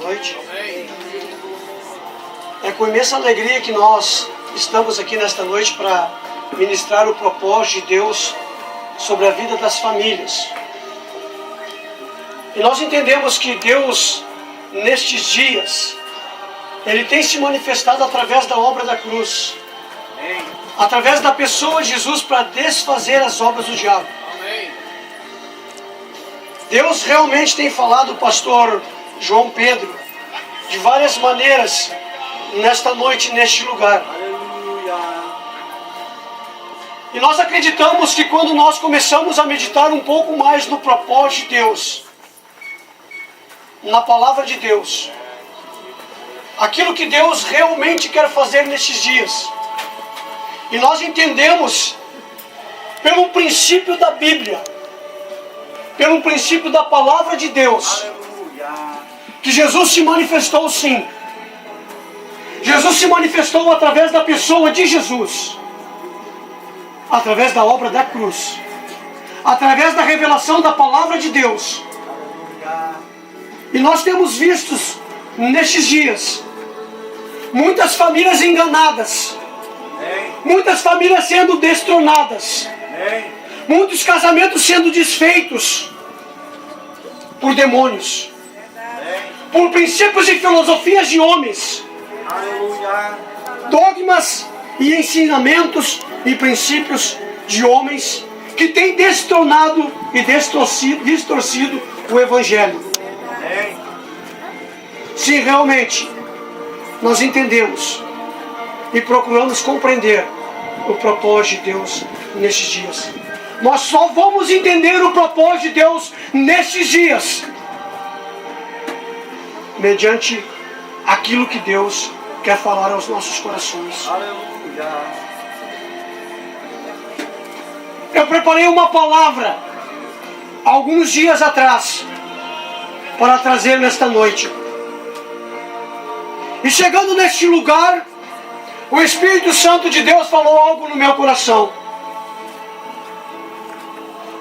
noite. É com imensa alegria que nós estamos aqui nesta noite para ministrar o propósito de Deus sobre a vida das famílias. E nós entendemos que Deus, nestes dias, Ele tem se manifestado através da obra da cruz, através da pessoa de Jesus, para desfazer as obras do diabo. Deus realmente tem falado, pastor João Pedro, de várias maneiras, nesta noite, neste lugar. E nós acreditamos que quando nós começamos a meditar um pouco mais no propósito de Deus, na palavra de Deus, aquilo que Deus realmente quer fazer nestes dias, e nós entendemos, pelo princípio da Bíblia, pelo princípio da palavra de Deus, que Jesus se manifestou sim. Jesus se manifestou através da pessoa de Jesus, através da obra da cruz, através da revelação da palavra de Deus. E nós temos visto nestes dias muitas famílias enganadas, muitas famílias sendo destronadas, muitos casamentos sendo desfeitos por demônios, por princípios e filosofias de homens, dogmas e ensinamentos e princípios de homens que têm destronado e distorcido o Evangelho. Se realmente nós entendemos e procuramos compreender o propósito de Deus nestes dias, nós só vamos entender o propósito de Deus nestes dias mediante aquilo que Deus quer falar aos nossos corações. Eu preparei uma palavra alguns dias atrás para trazer nesta noite. E chegando neste lugar, o Espírito Santo de Deus falou algo no meu coração.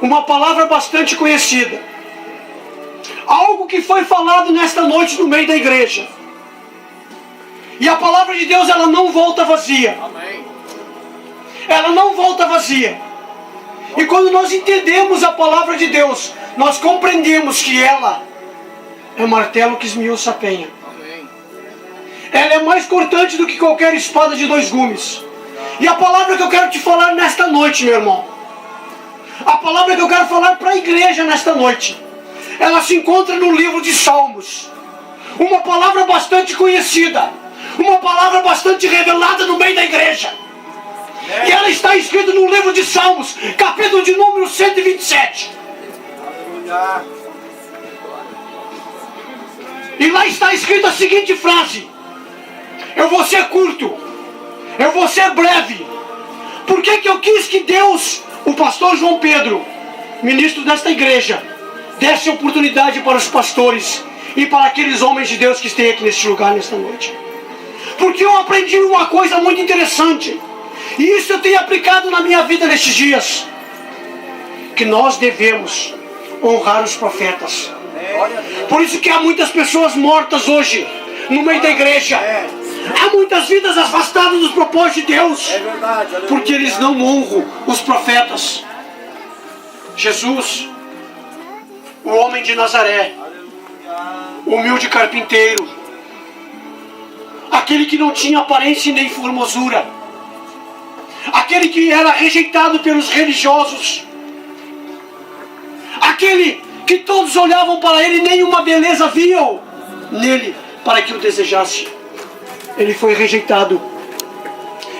Uma palavra bastante conhecida. Algo que foi falado nesta noite no meio da igreja. E a palavra de Deus, ela não volta vazia. Ela não volta vazia. E quando nós entendemos a palavra de Deus, nós compreendemos que ela é o martelo que esmiuça a penha. Ela é mais cortante do que qualquer espada de 2 gumes. E a palavra que eu quero te falar nesta noite, meu irmão, a palavra que eu quero falar para a igreja nesta noite, ela se encontra no livro de Salmos. Uma palavra bastante conhecida, uma palavra bastante revelada no meio da igreja. E ela está escrita no livro de Salmos, capítulo de número 127. E lá está escrita a seguinte frase: eu vou ser curto, eu vou ser breve. Por que eu quis que Deus, o pastor João Pedro, ministro desta igreja, desse oportunidade para os pastores e para aqueles homens de Deus que estão aqui neste lugar nesta noite? Porque eu aprendi uma coisa muito interessante, e isso eu tenho aplicado na minha vida nestes dias, que nós devemos honrar os profetas. Por isso que há muitas pessoas mortas hoje no meio da igreja. Há muitas vidas afastadas dos propósitos de Deus, porque eles não honram os profetas. Jesus, o homem de Nazaré, humilde carpinteiro, aquele que não tinha aparência nem formosura, aquele que era rejeitado pelos religiosos, aquele que todos olhavam para ele e nenhuma beleza viam nele para que o desejasse. Ele foi rejeitado.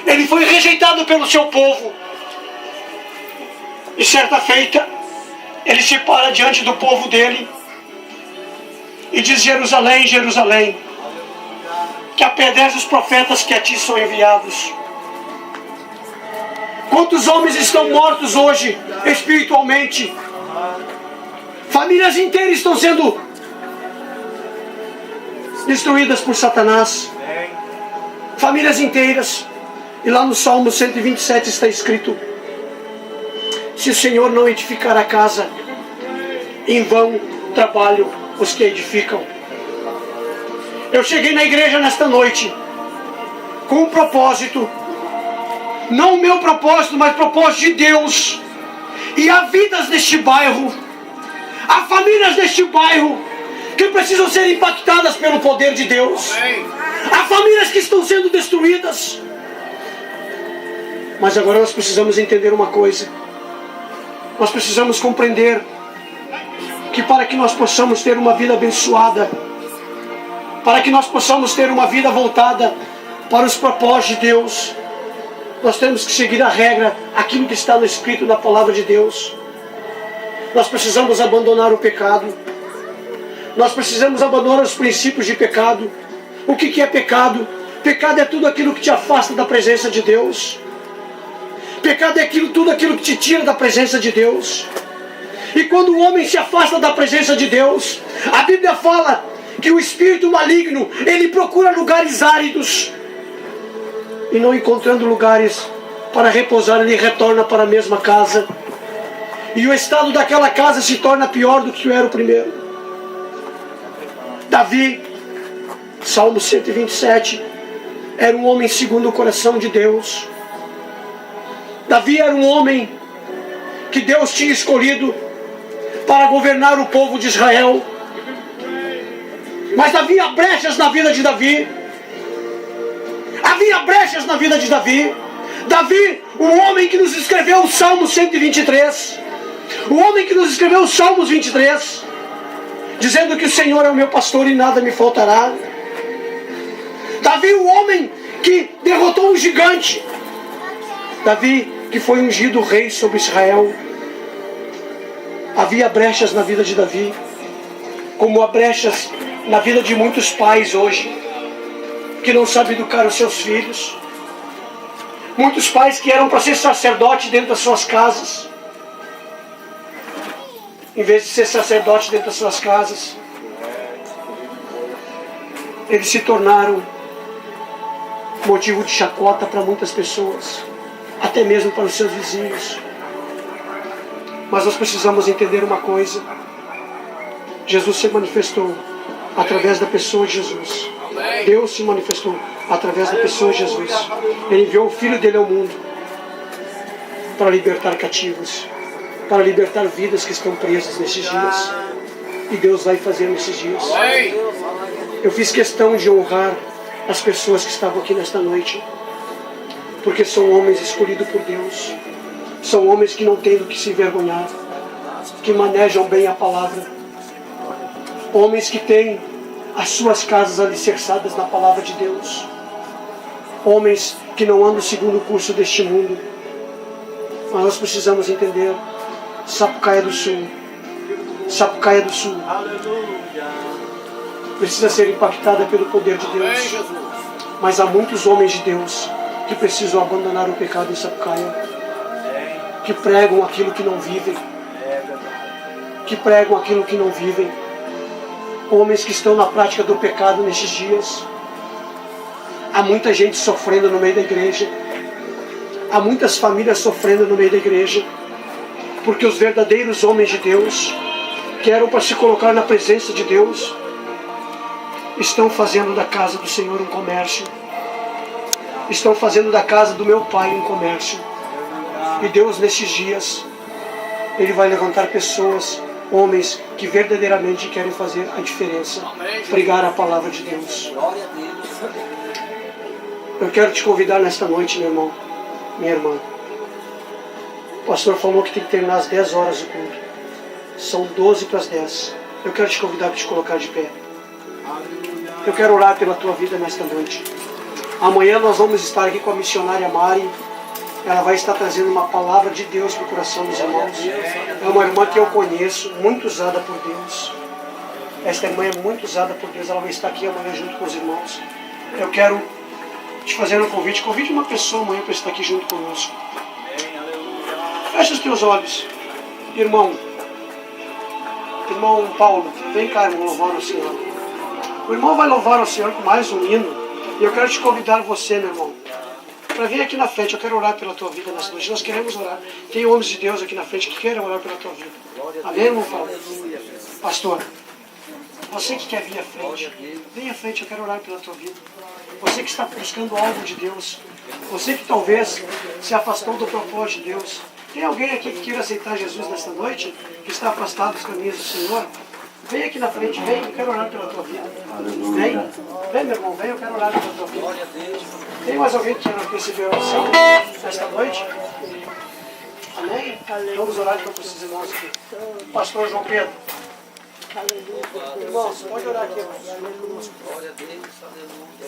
Ele foi rejeitado pelo seu povo. E certa feita, ele se para diante do povo dele e diz: Jerusalém, Jerusalém, que apedreja os profetas que a ti são enviados. Quantos homens estão mortos hoje espiritualmente? Famílias inteiras estão sendo destruídas por Satanás. Famílias inteiras. E lá no Salmo 127 está escrito: se o Senhor não edificar a casa, em vão trabalham os que edificam. Eu cheguei na igreja nesta noite com um propósito. Não o meu propósito, mas o propósito de Deus. E há vidas neste bairro, há famílias neste bairro que precisam ser impactadas pelo poder de Deus. Há famílias que estão sendo destruídas. Mas agora nós precisamos entender uma coisa. Nós precisamos compreender que para que nós possamos ter uma vida abençoada, para que nós possamos ter uma vida voltada para os propósitos de Deus, nós temos que seguir a regra, aquilo que está escrito na palavra de Deus. Nós precisamos abandonar o pecado. Nós precisamos abandonar os princípios de pecado. O que é pecado? Pecado é tudo aquilo que te afasta da presença de Deus. Pecado é tudo aquilo que te tira da presença de Deus. E quando o homem se afasta da presença de Deus, a Bíblia fala que o espírito maligno, ele procura lugares áridos. E não encontrando lugares para repousar, ele retorna para a mesma casa. E o estado daquela casa se torna pior do que era o primeiro. Davi, Salmo 127, era um homem segundo o coração de Deus. Davi era um homem que Deus tinha escolhido para governar o povo de Israel. Mas havia brechas na vida de Davi. Havia brechas na vida de Davi. Davi, o homem que nos escreveu o Salmo 123. O homem que nos escreveu os Salmos 23. Dizendo que o Senhor é o meu pastor e nada me faltará. Davi, o homem que derrotou um gigante. Davi, que foi ungido rei sobre Israel. Havia brechas na vida de Davi, como há brechas na vida de muitos pais hoje, que não sabem educar os seus filhos. Muitos pais que eram para ser sacerdote dentro das suas casas, em vez de ser sacerdote dentro das suas casas, eles se tornaram motivo de chacota para muitas pessoas, até mesmo para os seus vizinhos. Mas nós precisamos entender uma coisa. Jesus se manifestou através da pessoa de Jesus. Deus se manifestou através da pessoa de Jesus. Ele enviou o Filho dele ao mundo para libertar cativos, para libertar vidas que estão presas nesses dias. E Deus vai fazer nesses dias. Eu fiz questão de honrar as pessoas que estavam aqui nesta noite, porque são homens escolhidos por Deus. São homens que não têm do que se envergonhar, que manejam bem a palavra. Homens que têm as suas casas alicerçadas na palavra de Deus. Homens que não andam segundo o curso deste mundo. Mas nós precisamos entender, Sapucaia do Sul, Sapucaia do Sul, precisa ser impactada pelo poder de Deus. Mas há muitos homens de Deus que precisam abandonar o pecado em Sapucaia, que pregam aquilo que não vivem, que pregam aquilo que não vivem. Homens que estão na prática do pecado nestes dias. Há muita gente sofrendo no meio da igreja. Há muitas famílias sofrendo no meio da igreja, porque os verdadeiros homens de Deus, que eram para se colocar na presença de Deus, estão fazendo da casa do Senhor um comércio. Estão fazendo da casa do meu Pai um comércio. E Deus, nesses dias, Ele vai levantar pessoas, homens que verdadeiramente querem fazer a diferença, pregar a palavra de Deus. Eu quero te convidar nesta noite, meu irmão, minha irmã. O pastor falou que tem que terminar às 10 horas o culto. São 12 para as 10. Eu quero te convidar para te colocar de pé. Eu quero orar pela tua vida nesta noite. Amanhã nós vamos estar aqui com a missionária Mari. Ela vai estar trazendo uma palavra de Deus para o coração dos irmãos. É uma irmã que eu conheço, muito usada por Deus. Esta irmã é muito usada por Deus. Ela vai estar aqui amanhã junto com os irmãos. Eu quero te fazer um convite. Convide uma pessoa amanhã para estar aqui junto conosco. Fecha os teus olhos. Irmão Paulo, vem cá, irmão, louvar o Senhor. O irmão vai louvar o Senhor com mais um hino. E eu quero te convidar você, meu irmão, para vir aqui na frente. Eu quero orar pela tua vida nessa noite. Nós queremos orar. Tem homens de Deus aqui na frente que querem orar pela tua vida. Amém, irmão Paulo? Pastor. Você que quer vir à frente, venha à frente, eu quero orar pela tua vida. Você que está buscando algo de Deus, você que talvez se afastou do propósito de Deus. Tem alguém aqui que queira aceitar Jesus nesta noite, que está afastado dos caminhos do Senhor? Vem aqui na frente, vem, eu quero orar pela tua vida. Vem meu irmão, vem, eu quero orar pela tua vida. Tem mais alguém que quer receber oração nesta noite? Amém? Vamos orar então para esses irmãos aqui. Pastor João Pedro. Irmãos, pode orar aqui, irmãos.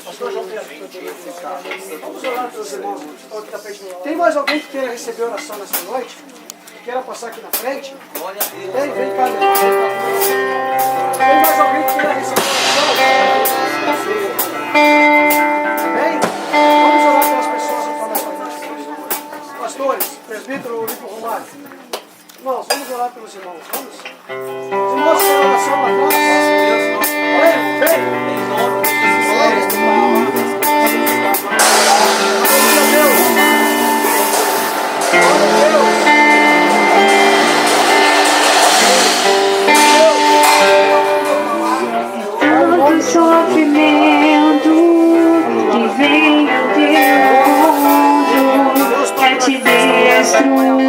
Pastor João Pedro. Vamos orar pelos irmãos que estão aqui na frente. Tem mais alguém que queira receber oração nesta noite? Que queira passar aqui na frente? Vem cá, meu. Tem mais alguém que queira receber oração? Vem. Vamos orar pelas pessoas que estão nesta noite. Pastores, presbítero Lico Romário. Irmãos, vamos orar pelos irmãos. Vamos. Os irmãos querem oração lá atrás. Vem. Todo sofrimento que vem ao teu mundo quer te destruir.